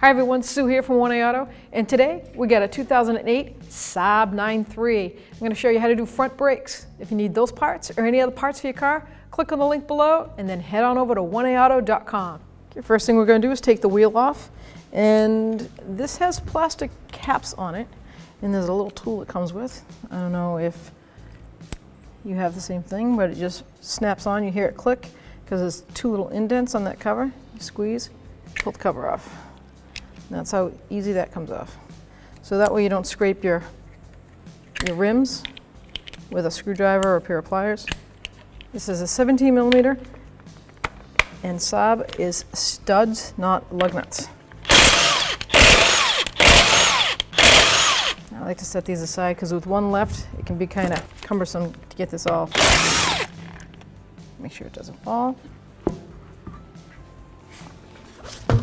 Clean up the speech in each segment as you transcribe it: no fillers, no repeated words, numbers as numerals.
Hi everyone, Sue here from 1A Auto, and today we got a 2008 Saab 9.3. I'm going to show you how to do front brakes. If you need those parts or any other parts for your car, click on the link below and then head on over to 1AAuto.com. Okay, first thing we're going to do is take the wheel off, and this has plastic caps on it, and there's a little tool it comes with. I don't know if you have the same thing, but it just snaps on. You hear it click because there's two little indents on that cover. You squeeze, pull the cover off. That's how easy that comes off. So that way you don't scrape your rims with a screwdriver or a pair of pliers. This is a 17 millimeter, and Saab is studs, not lug nuts. I like to set these aside because with one left, it can be kind of cumbersome to get this all. Make sure it doesn't fall.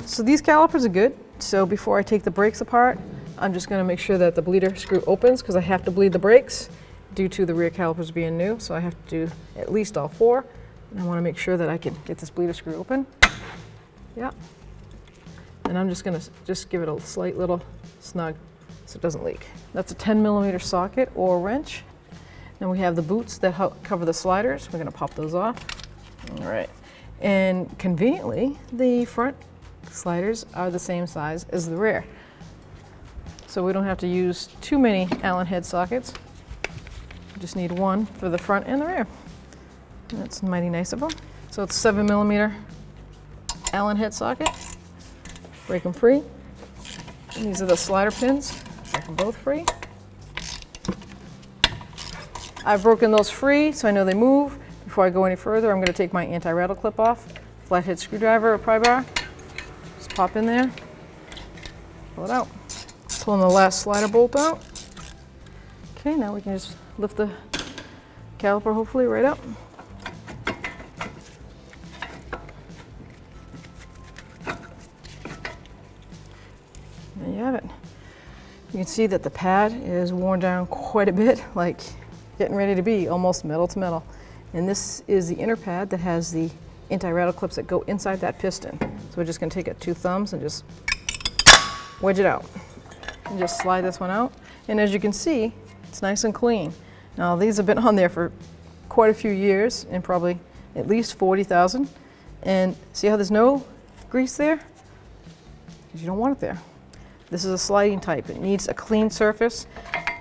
So these calipers are good. So before I take the brakes apart, I'm just going to make sure that the bleeder screw opens because I have to bleed the brakes due to the rear calipers being new. So I have to do at least all four. And I want to make sure that I can get this bleeder screw open. Yeah. And I'm just going to give it a slight little snug so it doesn't leak. That's a 10 millimeter socket or wrench. Then we have the boots that help cover the sliders. We're going to pop those off. All right. And conveniently, the front sliders are the same size as the rear. So we don't have to use too many Allen head sockets. We just need one for the front and the rear. And that's mighty nice of them. So it's 7 millimeter Allen head socket. Break them free. And these are the slider pins. Break them both free. I've broken those free so I know they move. Before I go any further, I'm going to take my anti-rattle clip off. Flathead screwdriver or pry bar. Pop in there, pull it out. Pulling the last slider bolt out. Okay, now we can just lift the caliper hopefully right up. There you have it. You can see that the pad is worn down quite a bit, like getting ready to be almost metal to metal. And this is the inner pad that has the anti-rattle clips that go inside that piston. So we're just going to take it 2 thumbs and just wedge it out. And just slide this one out. And as you can see, it's nice and clean. Now these have been on there for quite a few years, and probably at least 40,000. And see how there's no grease there? Because you don't want it there. This is a sliding type. It needs a clean surface.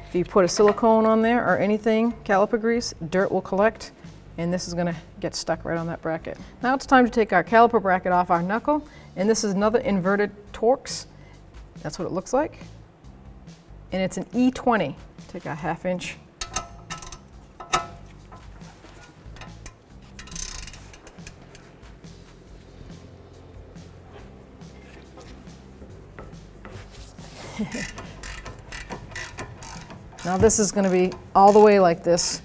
If you put a silicone on there or anything, caliper grease, dirt will collect. And this is going to get stuck right on that bracket. Now it's time to take our caliper bracket off our knuckle, and this is another inverted Torx. That's what it looks like. And it's an E20. Take a 1/2 inch. Now this is going to be all the way like this,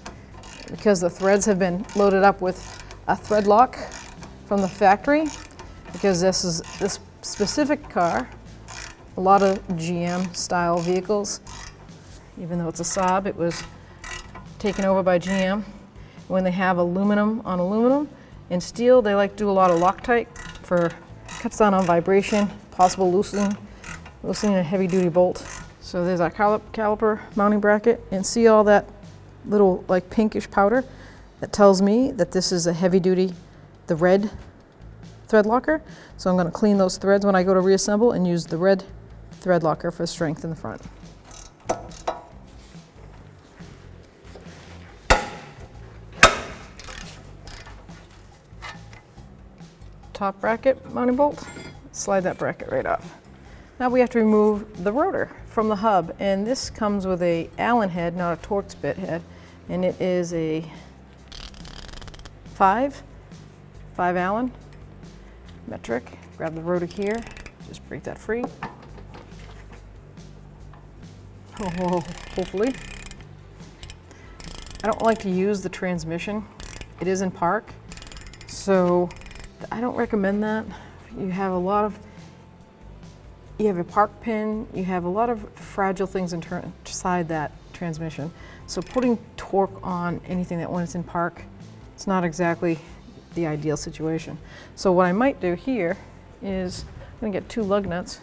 because the threads have been loaded up with a thread lock from the factory. Because this specific car, a lot of GM style vehicles, even though it's a Saab, it was taken over by GM. When they have aluminum on aluminum and steel, they like to do a lot of Loctite for cuts down on vibration, possible loosening a heavy duty bolt. So there's our caliper mounting bracket, and see all that little like pinkish powder? That tells me that this is a heavy duty, the red thread locker. So I'm going to clean those threads when I go to reassemble and use the red thread locker for strength in the front. Top bracket mounting bolt, slide that bracket right off. Now we have to remove the rotor from the hub, and this comes with a Allen head, not a Torx bit head. And it is a 5 Allen metric. Grab the rotor here, just break that free. Oh, hopefully. I don't like to use the transmission. It is in park, so I don't recommend that. You have a park pin, you have a lot of fragile things inside that transmission. So putting torque on anything that when it's in park, it's not exactly the ideal situation. So what I might do here is I'm going to get 2 lug nuts,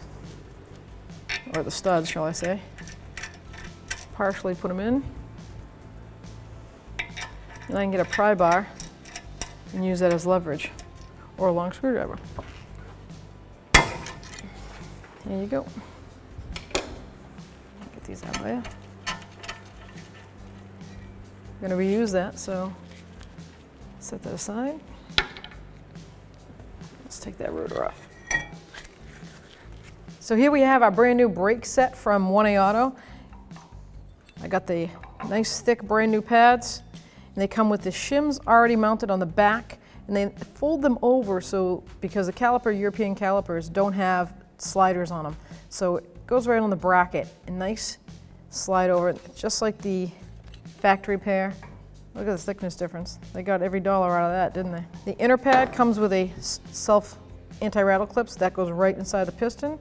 or the studs, shall I say. Partially put them in. And I can get a pry bar and use that as leverage, or a long screwdriver. There you go. Get these out of there. I'm going to reuse that, so set that aside. Let's take that rotor off. So here we have our brand new brake set from 1A Auto. I got the nice thick brand new pads, and they come with the shims already mounted on the back, and they fold them over so, because the caliper, European calipers, don't have sliders on them. So it goes right on the bracket, a nice slide over, just like the factory pair. Look at the thickness difference. They got every dollar out of that, didn't they? The inner pad comes with a self anti-rattle clips that goes right inside the piston.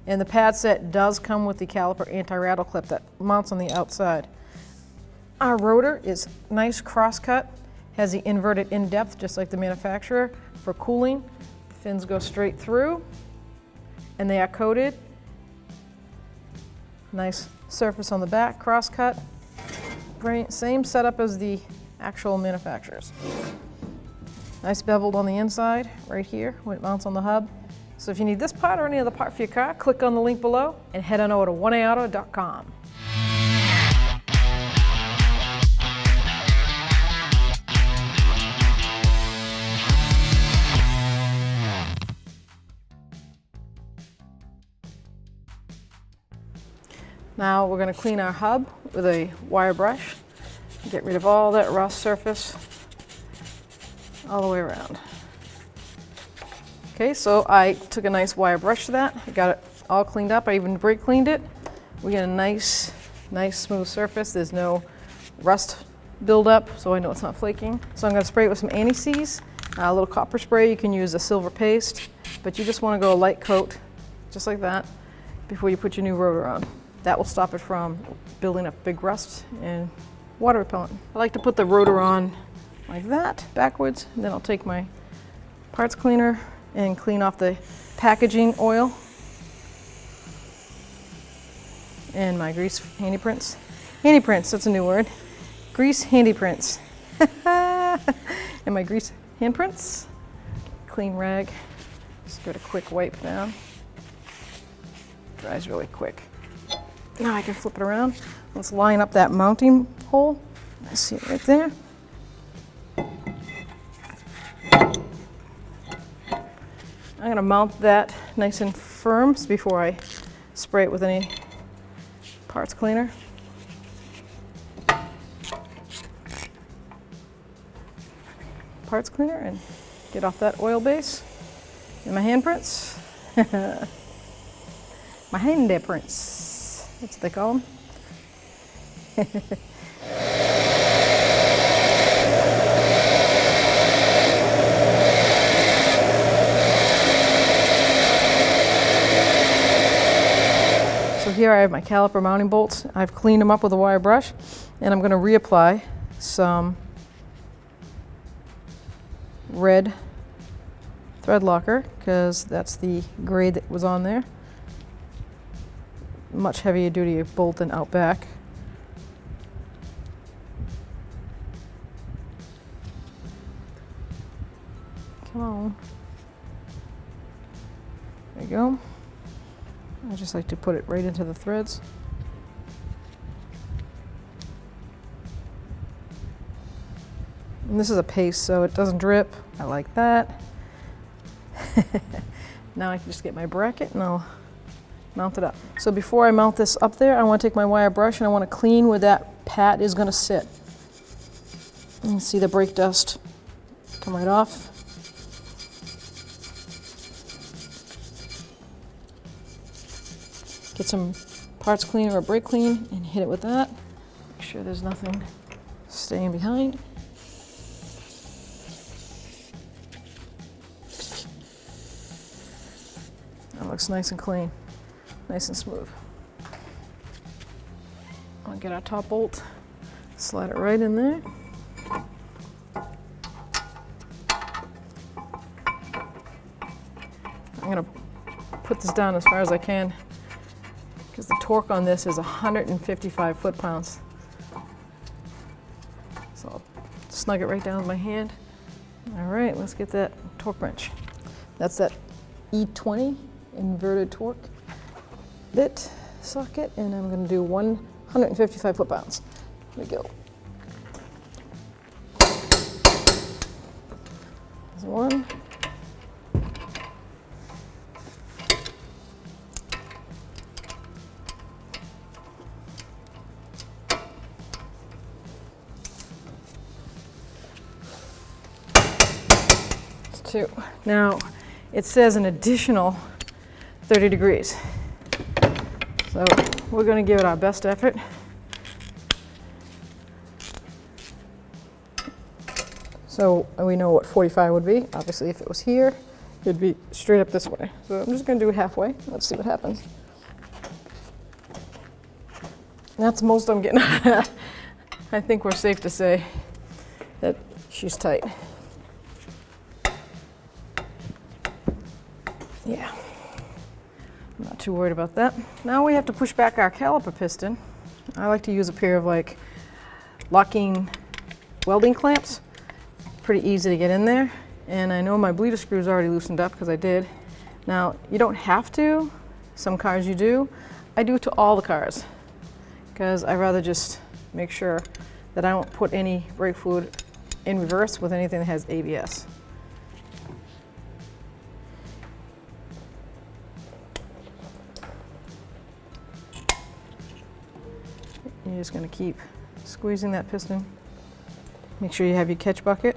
And the pad set does come with the caliper anti-rattle clip that mounts on the outside. Our rotor is nice cross-cut, has the inverted in-depth just like the manufacturer for cooling. The fins go straight through and they are coated. Nice surface on the back, cross-cut. Same setup as the actual manufacturers. Nice beveled on the inside right here when it mounts on the hub. So if you need this part or any other part for your car, click on the link below and head on over to 1aauto.com. Now we're going to clean our hub with a wire brush, get rid of all that rust surface all the way around. Okay, so I took a nice wire brush to that. I got it all cleaned up. I even brake cleaned it. We get a nice smooth surface. There's no rust buildup, so I know it's not flaking. So I'm going to spray it with some anti-seize, a little copper spray. You can use a silver paste, but you just want to go a light coat, just like that, before you put your new rotor on. That will stop it from building up big rust and water repellent. I like to put the rotor on like that, backwards, and then I'll take my parts cleaner and clean off the packaging oil and my grease handy prints. Handy prints, that's a new word. Grease handy prints. And my grease handprints. Clean rag. Just give it a quick wipe down. Dries really quick. Now I can flip it around. Let's line up that mounting hole. I see it right there. I'm going to mount that nice and firm before I spray it with any parts cleaner. Parts cleaner and get off that oil base. And my handprints. My handprints. That's what they call them. So here I have my caliper mounting bolts. I've cleaned them up with a wire brush, and I'm going to reapply some red thread locker because that's the grade that was on there. Much heavier duty bolt than out back. Come on. There you go. I just like to put it right into the threads. And this is a paste, so it doesn't drip. I like that. Now I can just get my bracket and I'll mount it up. So before I mount this up there, I want to take my wire brush and I want to clean where that pat is going to sit. You can see the brake dust come right off. Get some parts cleaner or brake clean and hit it with that. Make sure there's nothing staying behind. That looks nice and clean. Nice and smooth. I'll get our top bolt, slide it right in there. I'm going to put this down as far as I can because the torque on this is 155 foot-pounds. So I'll snug it right down with my hand. All right, let's get that torque wrench. That's that E20 inverted torque bit socket, and I'm going to do 155 foot-pounds. Here we go. There's one. Two. Now, it says an additional 30 degrees. So we're going to give it our best effort. So we know what 45 would be. Obviously, if it was here, it'd be straight up this way. So I'm just going to do it halfway. Let's see what happens. That's the most I'm getting out of that. I think we're safe to say that she's tight. Yeah, I'm not too worried about that. Now we have to push back our caliper piston. I like to use a pair of like locking welding clamps. Pretty easy to get in there. And I know my bleeder screw is already loosened up because I did. Now, you don't have to. Some cars you do. I do it to all the cars because I rather just make sure that I don't put any brake fluid in reverse with anything that has ABS. You're just going to keep squeezing that piston. Make sure you have your catch bucket.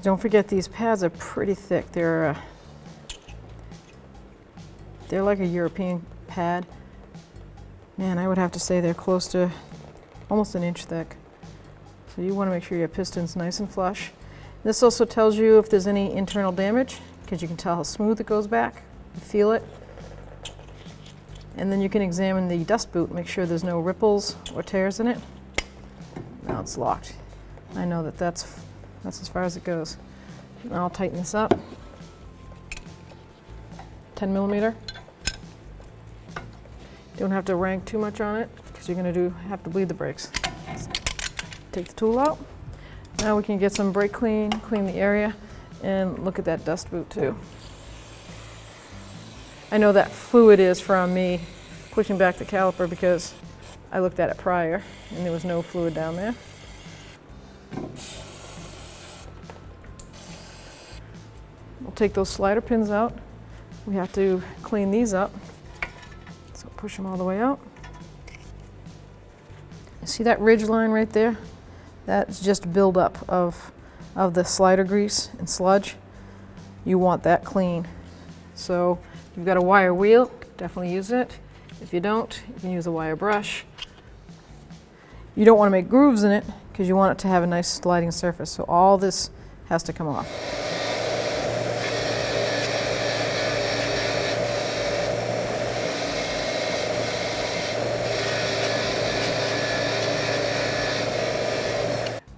Don't forget these pads are pretty thick. They're like a European pad. Man, I would have to say they're close to almost an inch thick. So you want to make sure your piston's nice and flush. This also tells you if there's any internal damage because you can tell how smooth it goes back. You feel it. And then you can examine the dust boot, make sure there's no ripples or tears in it. Now it's locked. I know that that's as far as it goes. Now I'll tighten this up. 10 millimeter. Don't have to rank too much on it because you're going to have to bleed the brakes. Take the tool out. Now we can get some brake clean the area, and look at that dust boot too. I know that fluid is from me pushing back the caliper because I looked at it prior and there was no fluid down there. We'll take those slider pins out. We have to clean these up. So push them all the way out. You see that ridge line right there? That's just buildup of the slider grease and sludge. You want that clean. So if you've got a wire wheel, definitely use it. If you don't, you can use a wire brush. You don't want to make grooves in it because you want it to have a nice sliding surface. So all this has to come off.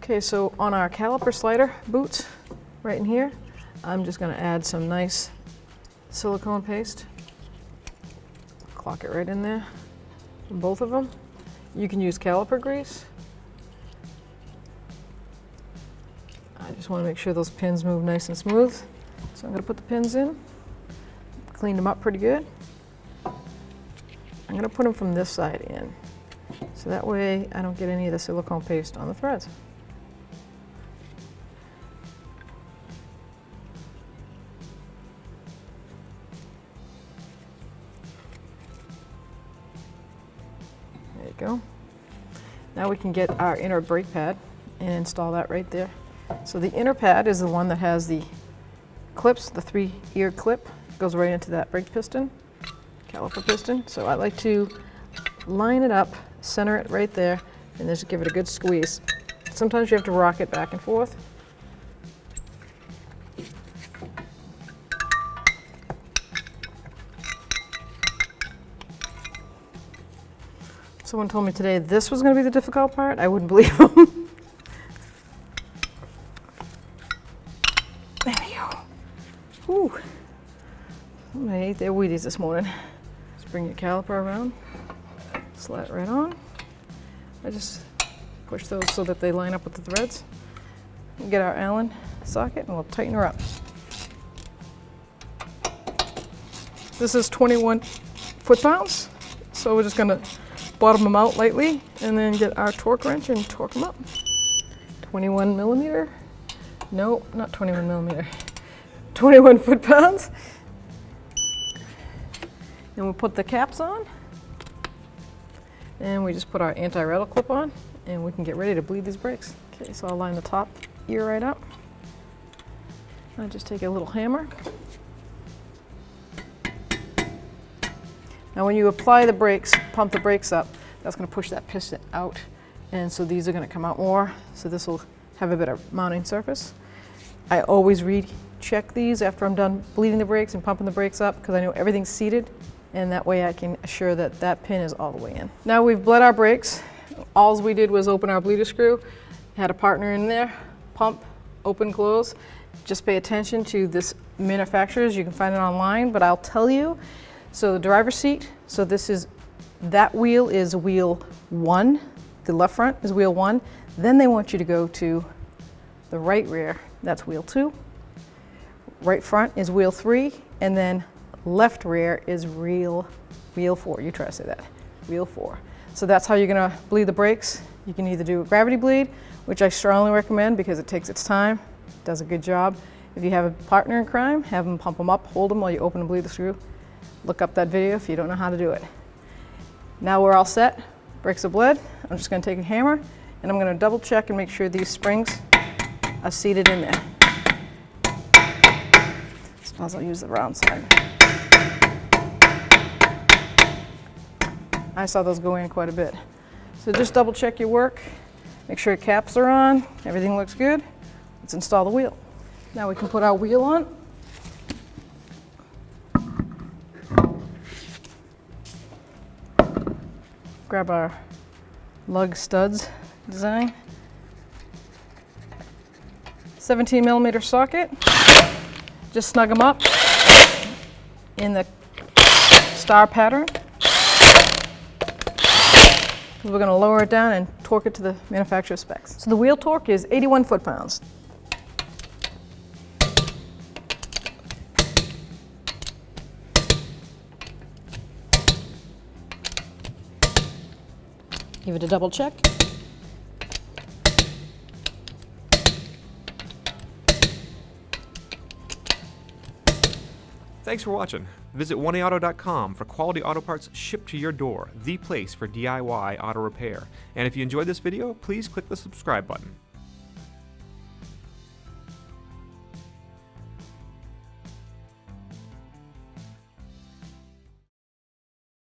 Okay, so on our caliper slider boots, right in here, I'm just going to add some nice silicone paste. Clock it right in there, both of them. You can use caliper grease. I just want to make sure those pins move nice and smooth. So I'm going to put the pins in, clean them up pretty good. I'm going to put them from this side in, so that way I don't get any of the silicone paste on the threads. There you go. Now we can get our inner brake pad and install that right there. So the inner pad is the one that has the clips, the 3-ear clip, goes right into that brake piston, caliper piston. So I like to line it up, center it right there, and just give it a good squeeze. Sometimes you have to rock it back and forth. Someone told me today this was going to be the difficult part. I wouldn't believe them. There we go. Whew. I ate their Wheaties this morning. Just bring your caliper around, slide it right on. I just push those so that they line up with the threads. We'll get our Allen socket and we'll tighten her up. This is 21 foot-pounds, so we're just going to bottom them out lightly and then get our torque wrench and torque them up. 21 millimeter. No, not 21 millimeter. 21 foot-pounds. Then we'll put the caps on. And we just put our anti-rattle clip on and we can get ready to bleed these brakes. Okay, so I'll line the top ear right up. I'll just take a little hammer. Now when you apply the brakes, pump the brakes up, that's going to push that piston out. And so these are going to come out more. So this will have a better mounting surface. I always recheck these after I'm done bleeding the brakes and pumping the brakes up because I know everything's seated. And that way I can assure that that pin is all the way in. Now we've bled our brakes. All we did was open our bleeder screw, had a partner in there, pump, open, close. Just pay attention to this manufacturer's. You can find it online, but I'll tell you. So the driver's seat, so that wheel is wheel 1. The left front is wheel 1. Then they want you to go to the right rear, that's wheel 2. Right front is wheel 3, and then left rear is wheel 4. You try to say that, wheel 4. So that's how you're gonna bleed the brakes. You can either do a gravity bleed, which I strongly recommend because it takes its time, does a good job. If you have a partner in crime, have them pump them up, hold them while you open and bleed the screw. Look up that video if you don't know how to do it. Now we're all set, brakes are bled. I'm just gonna take a hammer and I'm gonna double check and make sure these springs are seated in there. Suppose I'll use the round side. I saw those go in quite a bit. So just double check your work, make sure your caps are on, everything looks good. Let's install the wheel. Now we can put our wheel on. Grab our lug studs design. 17 millimeter socket. Just snug them up in the star pattern. We're going to lower it down and torque it to the manufacturer's specs. So the wheel torque is 81 foot-pounds. Give it a double check. Thanks for watching. Visit 1AAuto.com for quality auto parts shipped to your door, the place for DIY auto repair. And if you enjoyed this video, please click the subscribe button.